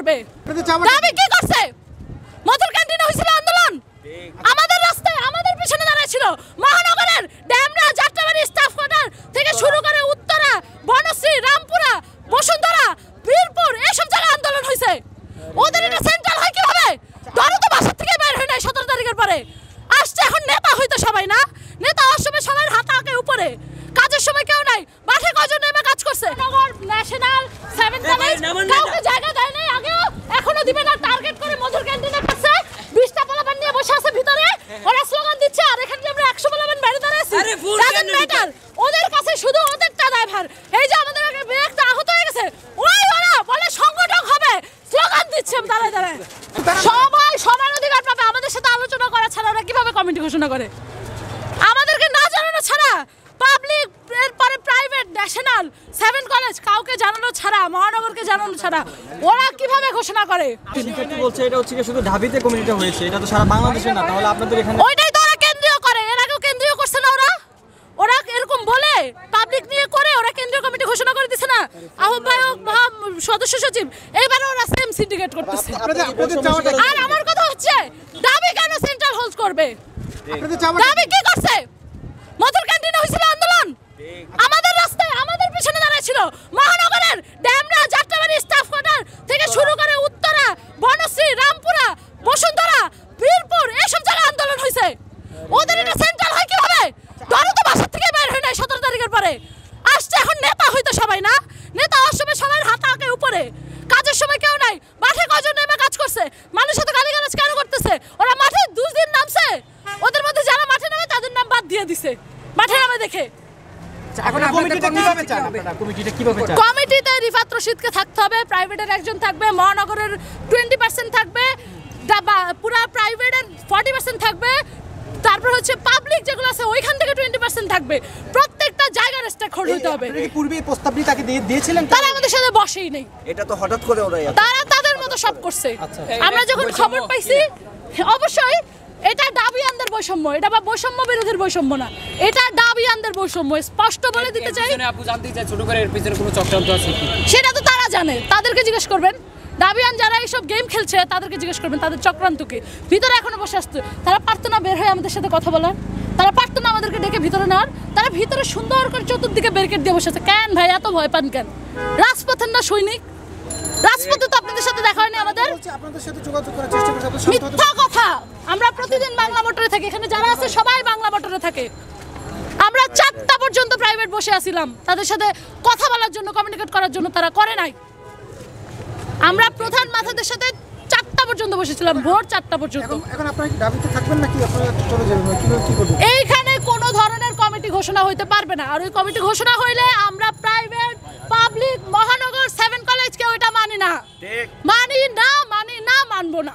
করবে। দাবি কি করছে? মধুর ক্যান্টিনে হয়েছিল আন্দোলন, আমাদের রাস্তায় আমাদের পিছনে দাঁড়ায় ছিল মহানগরের ড্যামরা, যাত্রাবাড়ি, স্টাফ কোয়ার্টার থেকে শুরু করে উত্তরা, বনশ্রী, রামপুরা, বসুন্ধরা, বীরপুর এসব জায়গায় আন্দোলন হয়েছে। ওদের এটা সেন্ট্রাল হয় কিভাবে? ধরো তো বাসা থেকে বের হয় নাই 17 তারিখের পরে আসছে। এখন নেতা হইতো সবাই না, নেতা হওয়ার সময় সবার হাত আগে উপরে, কাজের সময় কেউ নাই। মাঠে কজন নেমে কাজ করছে? ন্যাশনাল 7 কলেজ কাউকে জায়গা দেয় নাই, আগেও এখনো দিবে না। টার্গেট করে মধুর ক্যান্টিনের কাছে 20টা পোলাপান নিয়ে বসে আছে ভিতরে, ওরা স্লোগান দিচ্ছে। আর এখানে আমরা 100 পোলাপান বাইরে দাঁড়িয়ে আছি। ওদের কাছে শুধু ওদেরটা ড্রাইভার। এই যে আমাদের একটা আহত হয়ে গেছে, ওই ওরা বলে সংগঠক হবে, স্লোগান দিচ্ছে দাঁড়ায় দাঁড়ায়। সবাই সমান অধিকার পাবে। আমাদের সাথে আলোচনা করা ছাড়া ওরা কিভাবে কমিটি ঘোষণা করে? আমাদেরকে না জানানো ছাড়া, পাবলিক এরপরে প্রাইভেট, ন্যাশনাল 7 কলেজ কাউকে জানানো ছাড়া, মহানগরকে জানানো ছাড়া ওরা কিভাবে ঘোষণা করে? শিক্ষার্থী বলছে এটা হচ্ছে শুধু ঢাবিতে কমিটিটা হয়েছে, এটা তো সারা বাংলাদেশে না। তাহলে আপনাদের এখানে ওইটাই তো ওরা কেন্দ্রীয় করে, এর আগেও কেন্দ্রীয় করছে না ওরা? ওরা এরকম বলে পাবলিক নিয়ে করে, ওরা কেন্দ্রীয় কমিটি ঘোষণা করে দিছে না? আহ্বায়ক, সদস্য সচিব, এইবারে ওরা সেম সিন্ডিকেট করতেছে। আর আমার কথা হচ্ছে, দাবি কেন সেন্ট্রাল হোল্ড করবে? দাবি কি করছে? মধুর ক্যান্টিনে হয়েছিল আন্দোলন, আমাদের রাস্তায় আমাদের পিছনে দাঁড়ায় ছিল মহানগরের ড্যামরা, যাত্রাবাড়ি, স্টাফ কোয়ার্টার থেকে শুরু করে উত্তরা, বনশ্রী, রামপুরা, বসুন্ধরা, বীরপুর এসব জায়গায় আন্দোলন হয়েছে। ওদের এটা সেন্ট্রাল হয় কিভাবে? ধরো তো বাসা থেকে বের হয় নাই 17 তারিখের পরে আসছে। এখন নেতা হইতো সবাই না, নেতা হওয়ার সময় সবার হাত আগে উপরে, কাজের সময় কেউ নাই। মাঠে কজন নেমে কাজ করছে? মানুষের সাথে গালিগালাজ কেন করতেছে? ওরা মাঠে 2 দিন নামছে, ওদের মধ্যে যারা মাঠে নামে তাদের নাম বাদ দিয়ে দিছে মাঠে নামে দেখে। কমিটিতে রিফাত রশিদকে থাকতে হবে, প্রাইভেটের একজন থাকবে, মহানগরের 20% থাকবে, পুরা প্রাইভেটের 40% থাকবে, তারপর হচ্ছে পাবলিক যেগুলো আছে ওইখান থেকে 20% থাকবে। প্রত্যেকটা জায়গার স্টেক হোল্ড হতে হবে। পূর্বে প্রস্তাবটি তাকে দিয়েছিলেন, তারা আমাদের সাথে বসেই নেই, এটা তো হঠাৎ করে ওরা তারা তাদের মতো সব করছে। আমরা যখন খবর পাইছি, অবশ্যই এটা দাবিয়ানদের বৈষম্য, এটা বা বৈষম্য বিরোধীর বৈষম্য না, এটা দাবিয়ানদের বৈষম্য। স্পষ্ট বলে দিতে চাই, আপু জানতে চাই ছোট করে এর পিছনে কোনো চক্রান্ত আছে কি? সেটা তো তারা জানে, তাদেরকে জিজ্ঞেস করবেন। দাবিয়ান যারা এইসব গেম খেলছে তাদেরকে জিজ্ঞেস করবেন তাদের চক্রান্তকে। ভিতরে এখনো বসে আসতো, তারা পারতো না বের হয়ে আমাদের সাথে কথা বলার, তারা পারতো না আমাদেরকে ডেকে ভিতরে নেওয়ার। তারা ভিতরে সুন্দর করে চতুর্দিকে ব্যারিকেড দিয়ে বসে আছে। কেন ভাই এত ভয় পান কেন? রাজপথের না সৈনিক? রাজপথে তো আপনাদের সাথে দেখা হয়নি আমাদের। মিথ্যা কথা। আমরা প্রতিদিন বাংলা মোটরে থাকি, এখানে যারা আছে সবাই বাংলা মোটরে থাকে। আমরা 4টা পর্যন্ত প্রাইভেট বসে আছিলাম তাদের সাথে কথা বলার জন্য, কমিউনিকেট করার জন্য, তারা করে নাই। আমরা প্রধান মাথাদের সাথে 4টা পর্যন্ত বসেছিলাম, ভোর 4টা পর্যন্ত। এখন আপনারা কি দাবিতে থাকবেন নাকি আপনারা চলে যাবেন? কিভাবে কি করবেন? এইখানে কোনো ধরনের কমিটি ঘোষণা হইতে পারবে না। আর ওই কমিটি ঘোষণা হইলে আমরা প্রাইভেট, পাবলিক, মহানগর 7 কলেজকে ওইটা মানি না, মানবো না।